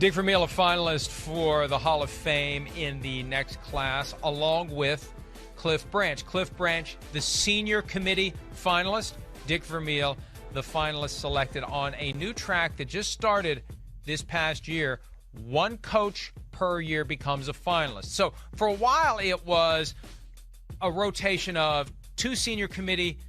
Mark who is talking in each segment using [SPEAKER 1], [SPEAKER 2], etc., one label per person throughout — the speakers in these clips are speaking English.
[SPEAKER 1] Dick Vermeil, a finalist for the Hall of Fame in the next class, along with Cliff Branch. Cliff Branch, the senior committee finalist. Dick Vermeil, the finalist selected on a new track that just started this past year. One coach per year becomes a finalist. So for a while, it was a rotation of two senior committee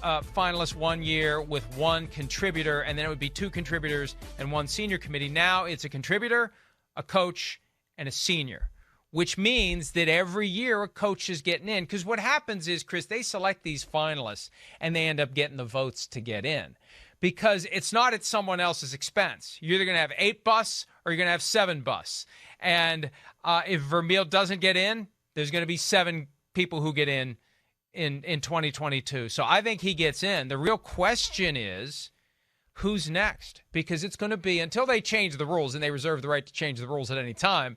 [SPEAKER 1] finalists 1 year with one contributor, and then it would be two contributors and one senior committee. Now it's a contributor, a coach, and a senior, which means that every year a coach is getting in. Because what happens is, Chris, they select these finalists, and they end up getting the votes to get in. Because it's not at someone else's expense. You're either going to have 8 busts or you're going to have 7 busts. And if Vermeil doesn't get in, there's going to be 7 people who get in 2022. So I think he gets in. The real question is, who's next? Because it's going to be, until they change the rules, and they reserve the right to change the rules at any time,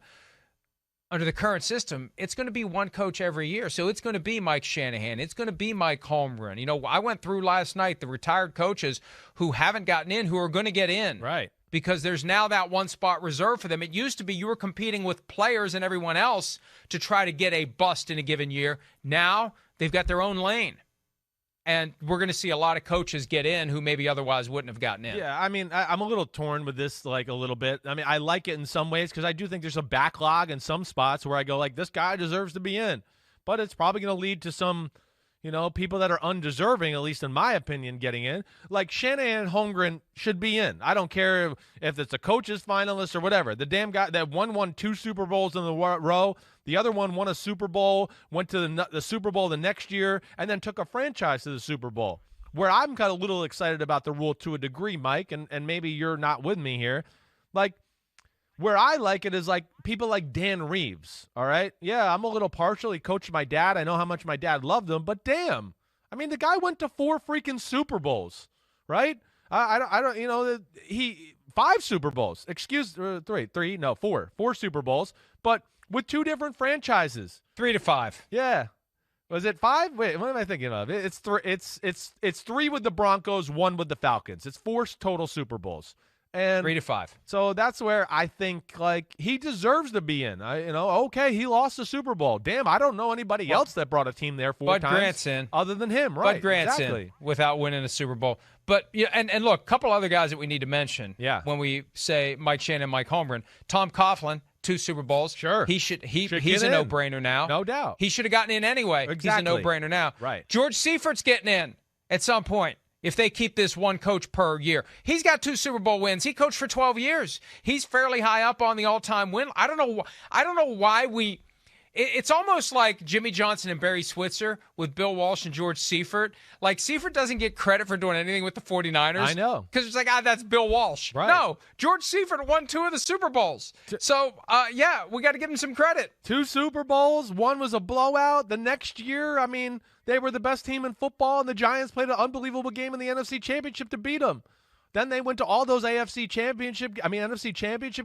[SPEAKER 1] under the current system, it's going to be one coach every year. So it's going to be Mike Shanahan. It's going to be Mike Holmgren. You know, I went through last night the retired coaches who haven't gotten in, who are going to get in.
[SPEAKER 2] Right.
[SPEAKER 1] Because there's now that one spot reserved for them. It used to be you were competing with players and everyone else to try to get a bust in a given year. Now they've got their own lane. And we're going to see a lot of coaches get in who maybe otherwise wouldn't have gotten in.
[SPEAKER 2] Yeah, I mean, I'm a little torn with this, like, a little bit. I mean, I like it in some ways because I do think there's a backlog in some spots where I go, like, this guy deserves to be in. But it's probably going to lead to some, you know, people that are undeserving, at least in my opinion, getting in. Like, Shanahan and Holmgren should be in. I don't care if it's a coach's finalist or whatever. The damn guy that won 2 Super Bowls in the row. The other one won a Super Bowl, went to the Super Bowl the next year, and then took a franchise to the Super Bowl. Where I'm kind of a little excited about the rule to a degree, Mike, and maybe you're not with me here. Like, where I like it is like people like Dan Reeves, all right? Yeah, I'm a little partial. He coached my dad. I know how much my dad loved him, but damn. I mean, the guy went to 4 freaking Super Bowls, right? I don't, you know, 5 Super Bowls. 4 Super Bowls, but with 2 different franchises.
[SPEAKER 1] 3 to 5.
[SPEAKER 2] Yeah. Was it 5? Wait, what am I thinking of? It's 3 with the Broncos, 1 with the Falcons. It's 4 total Super Bowls. And
[SPEAKER 1] 3 to 5.
[SPEAKER 2] So that's where I think, like, he deserves to be in. Okay, he lost the Super Bowl. Damn, I don't know anybody else that brought a team there 4 times.
[SPEAKER 1] Bud Grant's in.
[SPEAKER 2] Other than him, right?
[SPEAKER 1] Bud Grant's in without winning a Super Bowl. But yeah, and look, a couple other guys that we need to mention.
[SPEAKER 2] Yeah.
[SPEAKER 1] When we say Mike Shanahan, Mike Holmgren, Tom Coughlin, 2 Super Bowls.
[SPEAKER 2] Sure.
[SPEAKER 1] He's a no-brainer now.
[SPEAKER 2] No doubt.
[SPEAKER 1] He should have gotten in anyway.
[SPEAKER 2] Exactly.
[SPEAKER 1] He's a no-brainer now.
[SPEAKER 2] Right.
[SPEAKER 1] George Seifert's getting in at some point if they keep this one coach per year. He's got 2 Super Bowl wins. He coached for 12 years. He's fairly high up on the all-time win. I don't know why we – it's almost like Jimmy Johnson and Barry Switzer with Bill Walsh and George Seifert. Like, Seifert doesn't get credit for doing anything with the 49ers.
[SPEAKER 2] I know.
[SPEAKER 1] Because it's like, that's Bill Walsh.
[SPEAKER 2] Right.
[SPEAKER 1] No, George Seifert won 2 of the Super Bowls. So, yeah, we got to give him some credit.
[SPEAKER 2] 2 Super Bowls. 1 was a blowout. The next year, I mean, they were the best team in football, and the Giants played an unbelievable game in the NFC Championship to beat them. Then they went to all those NFC Championship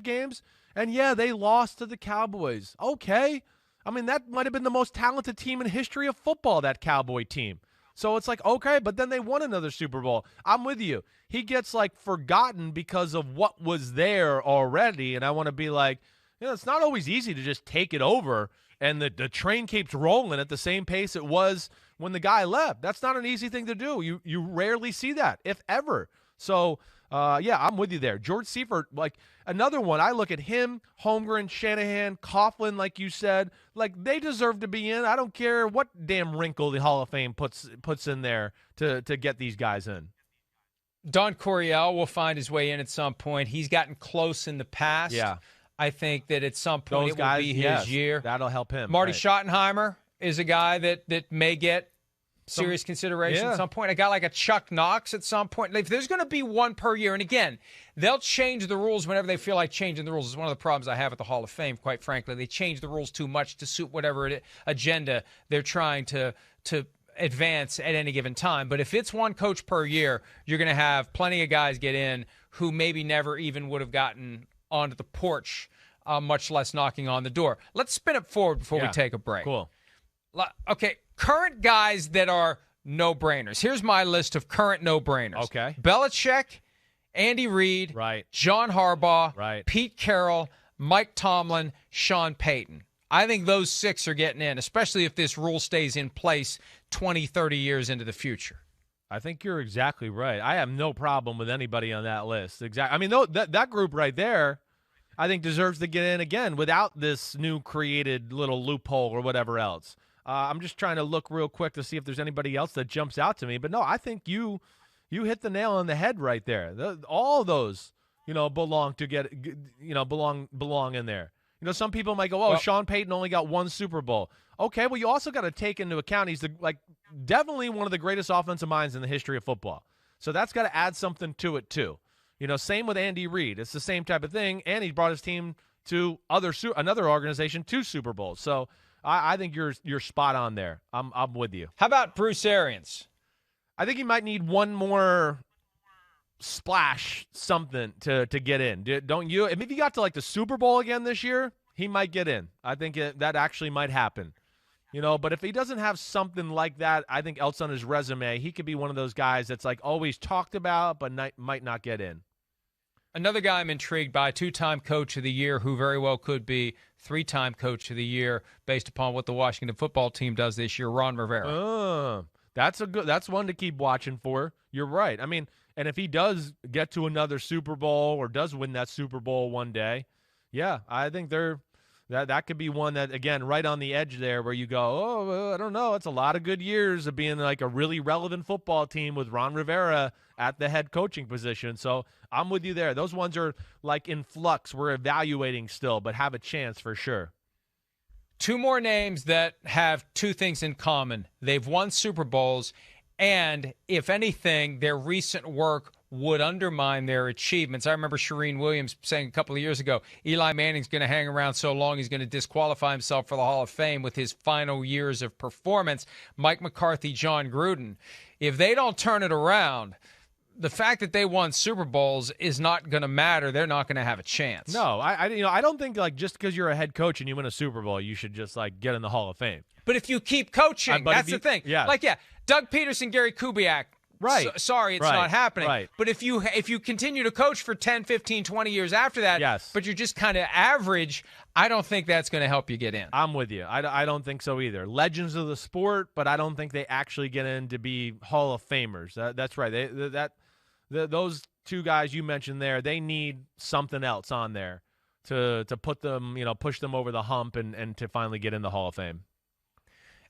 [SPEAKER 2] games, and, yeah, they lost to the Cowboys. Okay. I mean, that might have been the most talented team in history of football, that Cowboy team. So it's like, okay, but then they won another Super Bowl. I'm with you. He gets, like, forgotten because of what was there already, and I want to be like, you know, it's not always easy to just take it over, and the train keeps rolling at the same pace it was when the guy left. That's not an easy thing to do. You rarely see that, if ever. So, yeah, I'm with you there. George Seifert, like, another one, I look at him, Holmgren, Shanahan, Coughlin, like you said, like, they deserve to be in. I don't care what damn wrinkle the Hall of Fame puts in there to get these guys in.
[SPEAKER 1] Don Coryell will find his way in at some point. He's gotten close in the past.
[SPEAKER 2] Yeah.
[SPEAKER 1] I think that at some point
[SPEAKER 2] Those guys,
[SPEAKER 1] will be his year.
[SPEAKER 2] That'll help him.
[SPEAKER 1] Marty
[SPEAKER 2] right.
[SPEAKER 1] Schottenheimer is a guy that may get serious consideration at some point. A guy like a Chuck Knox at some point. If there's going to be one per year, and again, they'll change the rules whenever they feel like changing the rules. It's one of the problems I have at the Hall of Fame, quite frankly. They change the rules too much to suit whatever agenda they're trying to advance at any given time. But if it's one coach per year, you're going to have plenty of guys get in who maybe never even would have gotten onto the porch, much less knocking on the door. Let's spin it forward before we take a break.
[SPEAKER 2] Cool.
[SPEAKER 1] Okay, current guys that are no-brainers. Here's my list of current no-brainers.
[SPEAKER 2] Okay.
[SPEAKER 1] Belichick Andy Reid,
[SPEAKER 2] right,
[SPEAKER 1] John Harbaugh,
[SPEAKER 2] right,
[SPEAKER 1] Pete Carroll, Mike Tomlin, Sean Payton. I think those 6 are getting in, especially if this rule stays in place 20, 30 years into the future.
[SPEAKER 2] I think you're exactly right. I have no problem with anybody on that list. I mean, that group right there, I think deserves to get in again without this new created little loophole or whatever else. I'm just trying to look real quick to see if there's anybody else that jumps out to me. But no, I think you hit the nail on the head right there. All of those, belong to belong in there. Some people might go, well, Sean Payton only got 1 Super Bowl. Okay, well, you also got to take into account he's definitely one of the greatest offensive minds in the history of football. So that's got to add something to it too. Same with Andy Reid. It's the same type of thing, and he brought his team to another organization 2 Super Bowls. So I think you're spot on there. I'm with you.
[SPEAKER 1] How about Bruce Arians?
[SPEAKER 2] I think he might need one more splash something to get in. Don't you? If he got to the Super Bowl again this year, he might get in. I think that actually might happen. But if he doesn't have something like that, I think else on his resume, he could be one of those guys that's always talked about but might not get in.
[SPEAKER 1] Another guy I'm intrigued by, 2-time Coach of the Year, who very well could be 3-time Coach of the Year based upon what the Washington football team does this year, Ron Rivera.
[SPEAKER 2] That's one to keep watching for. You're right. I mean, and if he does get to another Super Bowl or does win that Super Bowl one day, yeah, I think that could be one that, again, right on the edge there where you go, I don't know. It's a lot of good years of being a really relevant football team with Ron Rivera at the head coaching position. So I'm with you there. Those ones are in flux. We're evaluating still, but have a chance for sure.
[SPEAKER 1] 2 more names that have 2 things in common. They've won Super Bowls, and if anything, their recent work would undermine their achievements. I remember Shereen Williams saying a couple of years ago, Eli Manning's going to hang around so long he's going to disqualify himself for the Hall of Fame with his final years of performance. Mike McCarthy, John Gruden. If they don't turn it around, the fact that they won Super Bowls is not going to matter. They're not going to have a chance.
[SPEAKER 2] No, I don't think just because you're a head coach and you win a Super Bowl, you should just get in the Hall of Fame.
[SPEAKER 1] But if you keep coaching, that's the thing.
[SPEAKER 2] Yeah.
[SPEAKER 1] Doug Peterson, Gary Kubiak.
[SPEAKER 2] Right.
[SPEAKER 1] Sorry, it's not happening.
[SPEAKER 2] Right.
[SPEAKER 1] But if you continue to coach for 10, 15, 20 years after that,
[SPEAKER 2] yes,
[SPEAKER 1] but you're just kind of average, I don't think that's going to help you get in.
[SPEAKER 2] I'm with you. I don't think so either. Legends of the sport, but I don't think they actually get in to be Hall of Famers. That's right. Those 2 guys you mentioned there, they need something else on there to put them, push them over the hump and to finally get in the Hall of Fame.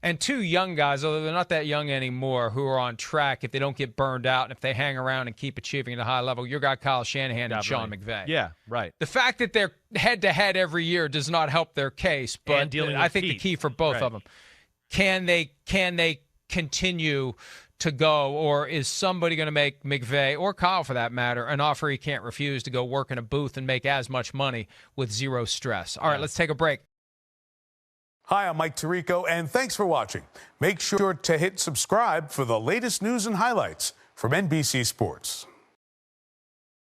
[SPEAKER 1] And 2 young guys, although they're not that young anymore, who are on track if they don't get burned out and if they hang around and keep achieving at a high level, your guy Kyle Shanahan and Sean McVeigh.
[SPEAKER 2] Yeah, right.
[SPEAKER 1] The fact that they're head-to-head every year does not help their case, but I think the key for both of them, can they continue to go, or is somebody going to make McVeigh, or Kyle for that matter, an offer he can't refuse to go work in a booth and make as much money with 0 stress? All right, let's take a break.
[SPEAKER 3] Hi, I'm Mike Tirico, and thanks for watching. Make sure to hit subscribe for the latest news and highlights from NBC Sports.